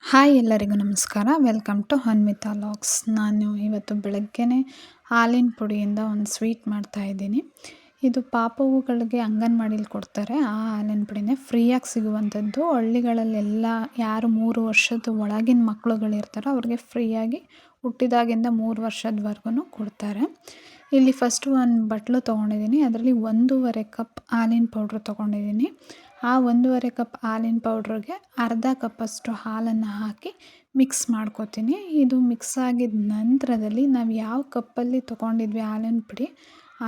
Hi ಎಲ್ಲರಿಗೂ ನಮಸ್ಕಾರ. Welcome to Hanvitha logs. ನಾನು ಇವತ್ತು ಬೆಳಗ್ಗೆನೇ ಹಾಲಿನ ಪುಡಿಯಿಂದ ಒಂದು ಸ್ವೀಟ್ ಮಾಡ್ತಾಯಿದ್ದೀನಿ. ಇದು ಪಾಪುಗಳಿಗೆ ಅಂಗನವಾಡಿಲಿ ಕೊಡ್ತಾರೆ. ಆ ಹಾಲಿನ ಪುಡಿನೇ ಫ್ರೀಯಾಗಿ ಸಿಗುವಂಥದ್ದು. ಹಳ್ಳಿಗಳಲ್ಲೆಲ್ಲ ಯಾರು 3 ವರ್ಷದ ಒಳಗಿನ ಮಕ್ಕಳುಗಳಿರ್ತಾರೋ ಅವ್ರಿಗೆ ಫ್ರೀಯಾಗಿ ಹುಟ್ಟಿದಾಗಿಂದ 3 ವರ್ಷದವರೆಗೂ ಕೊಡ್ತಾರೆ. ಇಲ್ಲಿ ಫಸ್ಟು ಒಂದು ಬಟ್ಲು ತೊಗೊಂಡಿದ್ದೀನಿ. ಅದರಲ್ಲಿ 1.5 ಕಪ್ ಹಾಲಿನ ಪೌಡ್ರ್ ತೊಗೊಂಡಿದ್ದೀನಿ. ಆ 1.5 ಕಪ್ ಹಾಲಿನ ಪೌಡ್ರಿಗೆ ಅರ್ಧ ಕಪ್ಪಷ್ಟು ಹಾಲನ್ನು ಹಾಕಿ ಮಿಕ್ಸ್ ಮಾಡ್ಕೊತೀನಿ. ಇದು ಮಿಕ್ಸ್ ಆಗಿದ ನಂತರದಲ್ಲಿ ನಾವು ಯಾವ ಕಪ್ಪಲ್ಲಿ ತೊಗೊಂಡಿದ್ವಿ ಹಾಲಿನ ಪುಡಿ,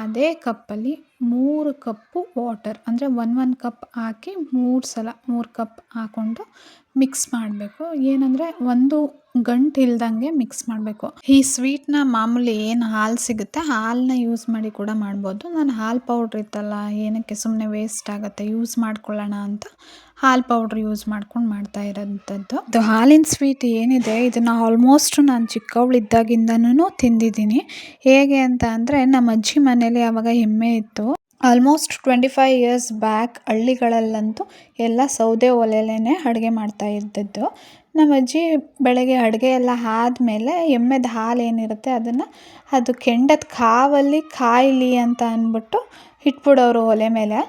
ಅದೇ ಕಪ್ಪಲ್ಲಿ 3 ಕಪ್ಪು ವಾಟರ್ ಅಂದರೆ 1 ಕಪ್ ಹಾಕಿ 3 ಕಪ್ ಹಾಕ್ಕೊಂಡು ಮಿಕ್ಸ್ ಮಾಡಬೇಕು. ಏನಂದರೆ ಒಂದು ಗಂಟು ಇಲ್ದಂಗೆ ಮಿಕ್ಸ್ ಮಾಡಬೇಕು. ಈ ಸ್ವೀಟ್ನ ಮಾಮೂಲಿ ಏನು ಹಾಲು ಸಿಗುತ್ತೆ ಹಾಲನ್ನ ಯೂಸ್ ಮಾಡಿ ಕೂಡ ಮಾಡ್ಬೋದು. ನಾನು ಹಾಲು ಪೌಡ್ರ್ ಇತ್ತಲ್ಲ, ಏನಕ್ಕೆ ಸುಮ್ಮನೆ ವೇಸ್ಟ್ ಆಗುತ್ತೆ, ಯೂಸ್ ಮಾಡ್ಕೊಳ್ಳೋಣ ಅಂತ ಹಾಲು ಪೌಡ್ರ್ ಯೂಸ್ ಮಾಡ್ಕೊಂಡು ಮಾಡ್ತಾ ಇರೋಂಥದ್ದು. ಇದು ಹಾಲಿನ ಸ್ವೀಟ್ ಏನಿದೆ ಇದನ್ನು ಆಲ್ಮೋಸ್ಟ್ ನಾನು ಚಿಕ್ಕವಳಿದ್ದಾಗಿಂದನೂ ತಿಂದಿದ್ದೀನಿ. ಹೇಗೆ ಅಂತ ಅಂದರೆ ನಮ್ಮ ಅಜ್ಜಿ ಮನೇಲಿ ಆವಾಗ ಎಮ್ಮೆ ಇತ್ತು. ಆಲ್ಮೋಸ್ಟ್ 25 ಇಯರ್ಸ್ ಬ್ಯಾಕ್ ಹಳ್ಳಿಗಳಲ್ಲಂತೂ ಎಲ್ಲ ಸೌದೆ ಒಲೆಯಲ್ಲೇ ಅಡುಗೆ ಮಾಡ್ತಾ ಇದ್ದದ್ದು. ನಮ್ಮ ಅಜ್ಜಿ ಬೆಳಗ್ಗೆ ಅಡುಗೆ ಎಲ್ಲ ಆದಮೇಲೆ ಎಮ್ಮೆದ ಹಾಲು ಏನಿರುತ್ತೆ ಅದು ಕೆಂಡದ ಕಾವಲ್ಲಿ ಕಾಯಲಿ ಅಂತ ಅಂದ್ಬಿಟ್ಟು ಇಟ್ಬಿಡೋರು ಒಲೆ ಮೇಲೆ.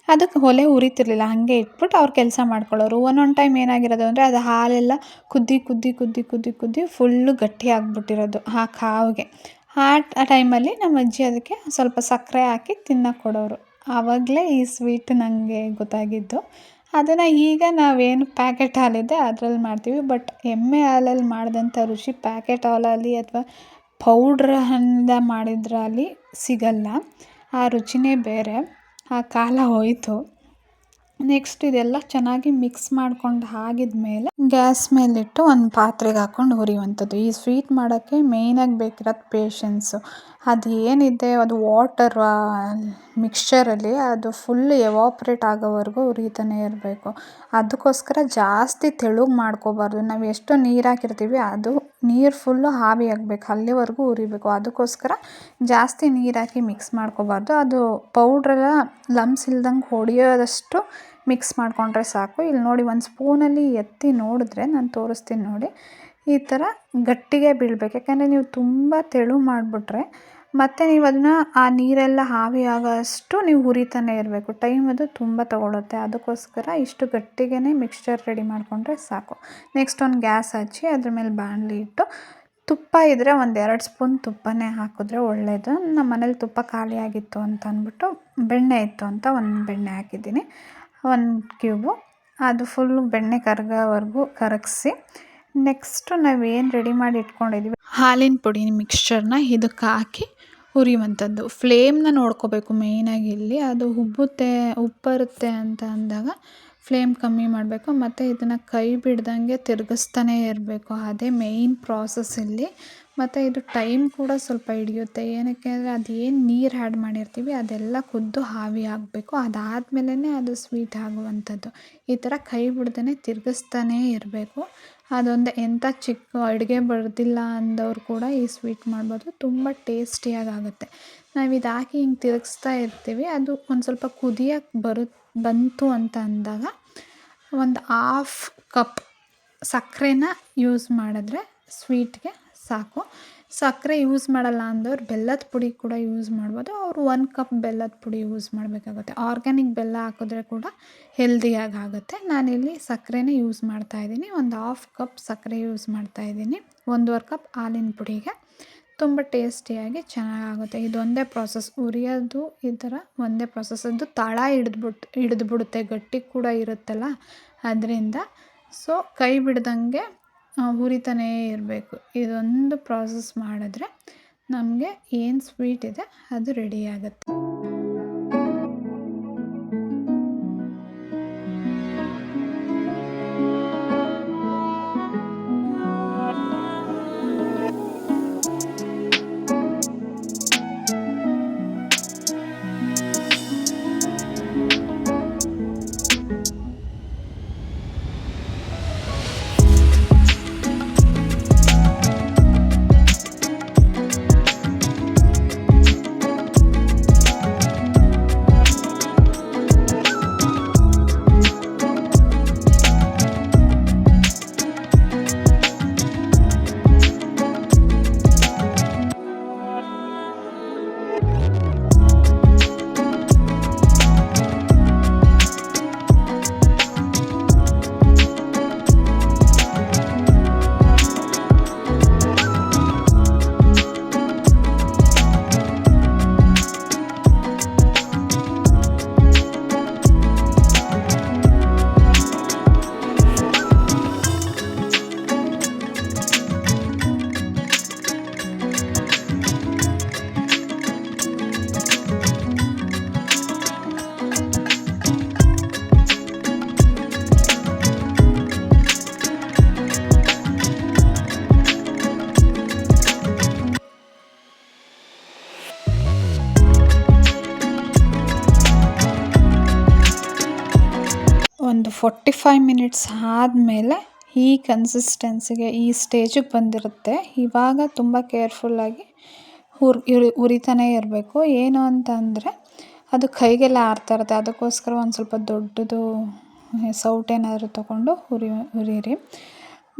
ಅದಕ್ಕೆ ಒಲೆ ಉರಿತಿರ್ಲಿಲ್ಲ, ಹಾಗೆ ಇಟ್ಬಿಟ್ಟು ಅವ್ರು ಕೆಲಸ ಮಾಡ್ಕೊಳ್ಳೋರು. ಒಂದೊಂದು ಟೈಮ್ ಏನಾಗಿರೋದು ಅಂದರೆ ಅದು ಹಾಲೆಲ್ಲ ಕುದ್ದಿ ಫುಲ್ಲು ಗಟ್ಟಿ ಆಗಿಬಿಟ್ಟಿರೋದು ಆ ಕಾವಿಗೆ. ಆ ಟೈಮಲ್ಲಿ ನಮ್ಮ ಅಜ್ಜಿ ಅದಕ್ಕೆ ಸ್ವಲ್ಪ ಸಕ್ಕರೆ ಹಾಕಿ ತಿನ್ನೋಕೆ ಕೊಡೋರು. ಆವಾಗಲೇ ಈ ಸ್ವೀಟ್ ನನಗೆ ಗೊತ್ತಾಗಿದ್ದು. ಅದನ್ನು ಈಗ ನಾವೇನು ಪ್ಯಾಕೆಟ್ ಹಾಲಿದೆ ಅದರಲ್ಲಿ ಮಾಡ್ತೀವಿ. ಬಟ್ ಎಮ್ಮೆ ಹಾಲಲ್ಲಿ ಮಾಡಿದಂಥ ರುಚಿ ಪ್ಯಾಕೆಟ್ ಹಾಲಲ್ಲಿ ಅಥವಾ ಪೌಡ್ರಿಂದ ಮಾಡಿದ್ರಲ್ಲಿ ಸಿಗಲ್ಲ. ಆ ರುಚಿನೇ ಬೇರೆ. ಆ ಕಾಲ ಹೋಯಿತು. ನೆಕ್ಸ್ಟ್ ಇದೆಲ್ಲ ಚೆನ್ನಾಗಿ ಮಿಕ್ಸ್ ಮಾಡ್ಕೊಂಡು ಆಗಿದ್ಮೇಲೆ ಗ್ಯಾಸ್ ಮೇಲಿಟ್ಟು ಒಂದು ಪಾತ್ರೆಗೆ ಹಾಕ್ಕೊಂಡು ಹುರಿಯುವಂಥದ್ದು. ಈ ಸ್ವೀಟ್ ಮಾಡೋಕ್ಕೆ ಮೇಯ್ನಾಗಿ ಬೇಕಿರೋದು ಪೇಷನ್ಸು. ಅದು ಏನಿದೆ ಅದು ವಾಟರ್ ಮಿಕ್ಸ್ಚರಲ್ಲಿ ಅದು ಫುಲ್ ಎವಾಪ್ರೇಟ್ ಆಗೋವರೆಗೂ ಹುರಿತಾನೆ ಇರಬೇಕು. ಅದಕ್ಕೋಸ್ಕರ ಜಾಸ್ತಿ ತೆಳುಗೆ ಮಾಡ್ಕೋಬಾರ್ದು. ನಾವು ಎಷ್ಟು ನೀರು ಹಾಕಿರ್ತೀವಿ ಅದು ನೀರು ಫುಲ್ಲು ಆವಿ ಆಗಬೇಕು, ಅಲ್ಲಿವರೆಗೂ ಹುರಿಬೇಕು. ಅದಕ್ಕೋಸ್ಕರ ಜಾಸ್ತಿ ನೀರು ಹಾಕಿ ಮಿಕ್ಸ್ ಮಾಡ್ಕೋಬಾರ್ದು. ಅದು ಪೌಡ್ರೆಲ್ಲ ಲಮ್ಸ್ ಇಲ್ದಂಗೆ ಹೊಡೆಯೋದಷ್ಟು ಮಿಕ್ಸ್ ಮಾಡಿಕೊಂಡ್ರೆ ಸಾಕು. ಇಲ್ಲಿ ನೋಡಿ, ಒಂದು ಸ್ಪೂನಲ್ಲಿ ಎತ್ತಿ ನೋಡಿದ್ರೆ ನಾನು ತೋರಿಸ್ತೀನಿ ನೋಡಿ, ಈ ಥರ ಗಟ್ಟಿಗೆ ಬೀಳಬೇಕು. ಯಾಕಂದರೆ ನೀವು ತುಂಬ ತೆಳು ಮಾಡಿಬಿಟ್ರೆ ಮತ್ತು ನೀವು ಅದನ್ನ ಆ ನೀರೆಲ್ಲ ಆವಿ ಆಗೋಷ್ಟು ನೀವು ಹುರಿತಾನೆ ಇರಬೇಕು. ಟೈಮ್ ಅದು ತುಂಬ ತೊಗೊಳುತ್ತೆ. ಅದಕ್ಕೋಸ್ಕರ ಇಷ್ಟು ಗಟ್ಟಿಗೆ ಮಿಕ್ಸ್ಚರ್ ರೆಡಿ ಮಾಡಿಕೊಂಡ್ರೆ ಸಾಕು. ನೆಕ್ಸ್ಟ್ ಒಂದು ಗ್ಯಾಸ್ ಹಚ್ಚಿ ಅದ್ರ ಮೇಲೆ ಬಾಣಲಿ ಇಟ್ಟು ತುಪ್ಪ ಇದ್ದರೆ 1-2 ಸ್ಪೂನ್ ತುಪ್ಪನೇ ಹಾಕಿದ್ರೆ ಒಳ್ಳೆಯದು. ನಮ್ಮ ಮನೇಲಿ ತುಪ್ಪ ಖಾಲಿಯಾಗಿತ್ತು ಅಂತ ಅಂದ್ಬಿಟ್ಟು ಬೆಣ್ಣೆ ಇತ್ತು ಅಂತ ಒಂದು ಬೆಣ್ಣೆ ಹಾಕಿದ್ದೀನಿ, 1 ಕ್ಯೂಬು. ಅದು ಫುಲ್ಲು ಬೆಣ್ಣೆ ಕರಗೋವರೆಗೂ ಕರಗಿಸಿ ನೆಕ್ಸ್ಟು ನಾವೇನು ರೆಡಿ ಮಾಡಿ ಇಟ್ಕೊಂಡಿದ್ದೀವಿ ಹಾಲಿನ ಪುಡಿ ಮಿಕ್ಸ್ಚರ್ನ ಇದಕ್ಕೆ ಹಾಕಿ ಹುರಿಯುವಂಥದ್ದು. ಫ್ಲೇಮ್ನ ನೋಡ್ಕೋಬೇಕು ಮೇಯ್ನಾಗಿ. ಇಲ್ಲಿ ಅದು ಉಪ್ಪರುತ್ತೆ ಅಂತ ಅಂದಾಗ ಫ್ಲೇಮ್ ಕಮ್ಮಿ ಮಾಡಬೇಕು. ಮತ್ತು ಇದನ್ನು ಕೈ ಬಿಡ್ದಂಗೆ ತಿರುಗಿಸ್ತಾನೇ ಇರಬೇಕು. ಅದೇ ಮೇಯ್ನ್ ಪ್ರಾಸೆಸ್ ಇಲ್ಲಿ. ಮತ್ತು ಇದು ಟೈಮ್ ಕೂಡ ಸ್ವಲ್ಪ ಹಿಡಿಯುತ್ತೆ. ಏನಕ್ಕೆ ಅಂದರೆ ಅದೇನು ನೀರು ಆ್ಯಡ್ ಮಾಡಿರ್ತೀವಿ ಅದೆಲ್ಲ ಕುದ್ದು ಆವಿ ಆಗಬೇಕು. ಅದಾದಮೇಲೆ ಅದು ಸ್ವೀಟ್ ಆಗುವಂಥದ್ದು. ಈ ಥರ ಕೈ ಬಿಡ್ದೇ ತಿರುಗಿಸ್ತಾನೇ ಇರಬೇಕು. ಅದೊಂದು ಎಂಥ ಚಿಕ್ಕ ಅಡುಗೆ ಬರ್ದಿಲ್ಲ ಅಂದವ್ರು ಕೂಡ ಈ ಸ್ವೀಟ್ ಮಾಡ್ಬೋದು. ತುಂಬ ಟೇಸ್ಟಿಯಾಗುತ್ತೆ. ನಾವು ಇದು ಹಾಕಿ ಹಿಂಗೆ ತಿರುಗಿಸ್ತಾ ಇರ್ತೀವಿ. ಅದು ಒಂದು ಸ್ವಲ್ಪ ಕುದಿಯೋಕ್ಕೆ ಬಂತು ಅಂತ ಅಂದಾಗ 1/2 ಕಪ್ ಸಕ್ಕರೆನ ಯೂಸ್ ಮಾಡಿದ್ರೆ ಸ್ವೀಟ್ಗೆ ಸಾಕು. ಸಕ್ಕರೆ ಯೂಸ್ ಮಾಡಲ್ಲ ಅಂದವ್ರು ಬೆಲ್ಲದ ಪುಡಿ ಕೂಡ ಯೂಸ್ ಮಾಡ್ಬೋದು. ಅವರು 1 ಕಪ್ ಬೆಲ್ಲದ ಪುಡಿ ಯೂಸ್ ಮಾಡಬೇಕಾಗುತ್ತೆ. ಆರ್ಗ್ಯಾನಿಕ್ ಬೆಲ್ಲ ಹಾಕಿದ್ರೆ ಕೂಡ ಹೆಲ್ದಿಯಾಗಿ ಆಗುತ್ತೆ. ನಾನಿಲ್ಲಿ ಸಕ್ಕರೆನೇ ಯೂಸ್ ಮಾಡ್ತಾಯಿದ್ದೀನಿ. 1/2 ಕಪ್ ಸಕ್ಕರೆ ಯೂಸ್ ಮಾಡ್ತಾಯಿದ್ದೀನಿ 1.5 ಕಪ್ ಹಾಲಿನ ಪುಡಿಗೆ. ತುಂಬ ಟೇಸ್ಟಿಯಾಗಿ ಚೆನ್ನಾಗಾಗುತ್ತೆ. ಇದೊಂದೇ ಪ್ರಾಸೆಸ್, ಹುರಿಯೋದು ಈ ಥರ ಒಂದೇ ಪ್ರಾಸೆಸ್. ಅದು ತಳ ಹಿಡಿದ್ಬಿಡುತ್ತೆ, ಗಟ್ಟಿ ಕೂಡ ಇರುತ್ತಲ್ಲ ಅದರಿಂದ. ಸೊ ಕೈ ಬಿಡ್ದಂಗೆ ಹುರಿತಾನೇ ಇರಬೇಕು. ಇದೊಂದು ಪ್ರಾಸೆಸ್ ಮಾಡಿದ್ರೆ ನಮಗೆ ಏನು ಸ್ವೀಟ್ ಇದೆ ಅದು ರೆಡಿ ಆಗುತ್ತೆ. 45 ಮಿನಿಟ್ಸ್ ಆದಮೇಲೆ ಈ ಕನ್ಸಿಸ್ಟೆನ್ಸಿಗೆ ಈ ಸ್ಟೇಜಿಗೆ ಬಂದಿರುತ್ತೆ. ಇವಾಗ ತುಂಬ ಕೇರ್ಫುಲ್ಲಾಗಿ ಹುರಿತಾನೇ ಇರಬೇಕು. ಏನು ಅಂತಂದರೆ ಅದು ಕೈಗೆಲ್ಲ ಆರ್ತಾ ಇರುತ್ತೆ. ಅದಕ್ಕೋಸ್ಕರ ಒಂದು ಸ್ವಲ್ಪ ದೊಡ್ಡದು ಸೌಟೇನಾದ್ರು ತೊಗೊಂಡು ಹುರಿಯಿರಿ.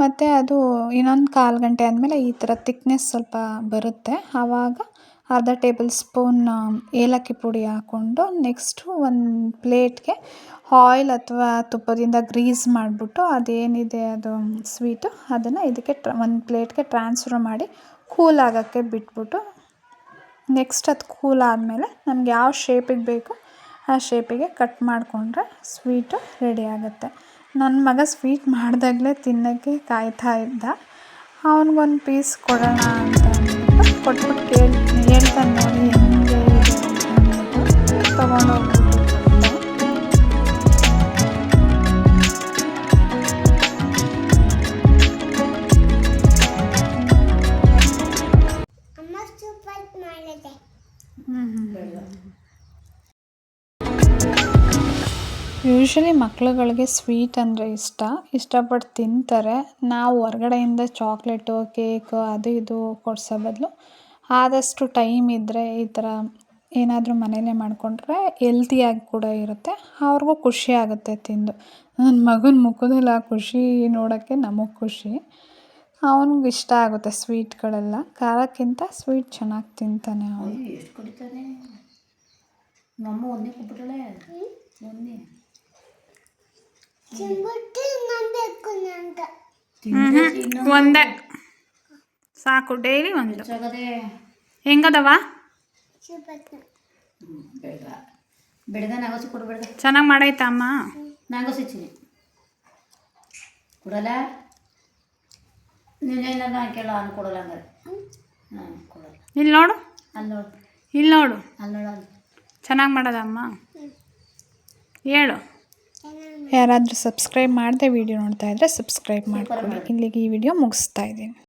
ಮತ್ತು ಅದು ಇನ್ನೊಂದು 1/4 ಗಂಟೆ ಆದಮೇಲೆ ಈ ಥರ ತಿಕ್ನೆಸ್ ಸ್ವಲ್ಪ ಬರುತ್ತೆ. ಆವಾಗ ಅರ್ಧ ಟೇಬಲ್ ಸ್ಪೂನ್ ಏಲಕ್ಕಿ ಪುಡಿ ಹಾಕ್ಕೊಂಡು ನೆಕ್ಸ್ಟು ಒಂದು ಪ್ಲೇಟ್ಗೆ ಆಯಿಲ್ ಅಥವಾ ತುಪ್ಪದಿಂದ ಗ್ರೀಸ್ ಮಾಡಿಬಿಟ್ಟು ಅದೇನಿದೆ ಅದು ಸ್ವೀಟು ಅದನ್ನು ಇದಕ್ಕೆ ಒಂದು ಪ್ಲೇಟ್ಗೆ ಟ್ರಾನ್ಸ್ಫರ್ ಮಾಡಿ ಕೂಲ್ ಆಗೋಕ್ಕೆ ಬಿಟ್ಬಿಟ್ಟು ನೆಕ್ಸ್ಟ್ ಅದು ಕೂಲ್ ಆದಮೇಲೆ ನಮ್ಗೆ ಯಾವ ಶೇಪಿಗೆ ಬೇಕು ಆ ಶೇಪಿಗೆ ಕಟ್ ಮಾಡಿಕೊಂಡ್ರೆ ಸ್ವೀಟು ರೆಡಿ ಆಗುತ್ತೆ. ನನ್ನ ಮಗ ಸ್ವೀಟ್ ಮಾಡಿದಾಗಲೇ ತಿನ್ನೋಕ್ಕೆ ಕಾಯ್ತಾ ಇದ್ದ. ಅವನಿಗೊಂದು ಪೀಸ್ ಕೊಡೋಣ ಅಂತ ಅಂದ್ಬಿಟ್ಟು ಕೊಟ್ಬಿಟ್ಟು ಹೇಳ್ತಾನೆ ನೋಡಿ ಹೆಂಗೆ ಇದೆ ಅಂತ ಅಂದ್ಬಿಟ್ಟು ತೊಗೊಂಡೋಗ್ಬಿಟ್ಟು ಯೂಶ್ವಲಿ ಮಕ್ಳುಗಳಿಗೆ ಸ್ವೀಟ್ ಅಂದರೆ ಇಷ್ಟಪಟ್ಟು ತಿಂತಾರೆ. ನಾವು ಹೊರ್ಗಡೆಯಿಂದ ಚಾಕ್ಲೇಟು ಕೇಕು ಅದು ಇದು ಕೊಡಿಸೋ ಬದಲು ಆದಷ್ಟು ಟೈಮ್ ಇದ್ದರೆ ಈ ಥರ ಏನಾದರೂ ಮನೇಲೇ ಮಾಡಿಕೊಂಡ್ರೆ ಹೆಲ್ತಿಯಾಗಿ ಕೂಡ ಇರುತ್ತೆ. ಅವ್ರಿಗೂ ಖುಷಿ ಆಗುತ್ತೆ ತಿಂದು. ನನ್ನ ಮಗನ ಮುಖದಲ್ಲಿ ಆ ಖುಷಿ ನೋಡೋಕ್ಕೆ ನಮಗೆ ಖುಷಿ. ಅವನಿಗೆ ಇಷ್ಟ ಆಗುತ್ತೆ ಸ್ವೀಟ್ಗಳೆಲ್ಲ. ಖಾರಕ್ಕಿಂತ ಸ್ವೀಟ್ ಚೆನ್ನಾಗಿ ತಿಂತಾನೆ ಅವನು. ಎಷ್ಟು ಕುಡಿತಾನೆ ನಮ್ಮ ಒಂದೇ ಕೊಟ್ಬಿಟ್ಟಳೆ ಒಂದೇ ಒಂದೇ ಸಾಕು, ಡೈಲಿ ಒಂದು. ಹೆಂಗದವ? ಬೆಳಗ ನಾಗೋಸಿ ಕೊಡ್ಬೇಡ. ಚೆನ್ನಾಗಿ ಮಾಡೈತಾ ಅಮ್ಮ? ನಾಗೋಸಿ ಚಿನಿ ಕೊಡಲ್ಲ. ನೀನೇನ ಕೇಳ ಅನ್ನು ಕೊಡಲ್ಲ ಹಂಗಾರೆ. ಕೊಡಲ್ಲ. ಇಲ್ಲಿ ನೋಡು, ಅಲ್ಲಿ ನೋಡು, ಇಲ್ಲಿ ನೋಡು, ಅಲ್ಲಿ ನೋಡು, ಅಲ್ಲಿ ಚೆನ್ನಾಗಿ ಮಾಡೋದಮ್ಮ ಹೇಳು. ಯಾರಾದರೂ ಸಬ್ಸ್ಕ್ರೈಬ್ ಮಾಡದೆ ವಿಡಿಯೋ ನೋಡ್ತಾ ಇದ್ದರೆ ಸಬ್ಸ್ಕ್ರೈಬ್ ಮಾಡ್ಕೊಳ್ಳಿ. ಇಲ್ಲಿಗೆ ಈ ವಿಡಿಯೋ ಮುಗಿಸ್ತಾ ಇದ್ದೀನಿ.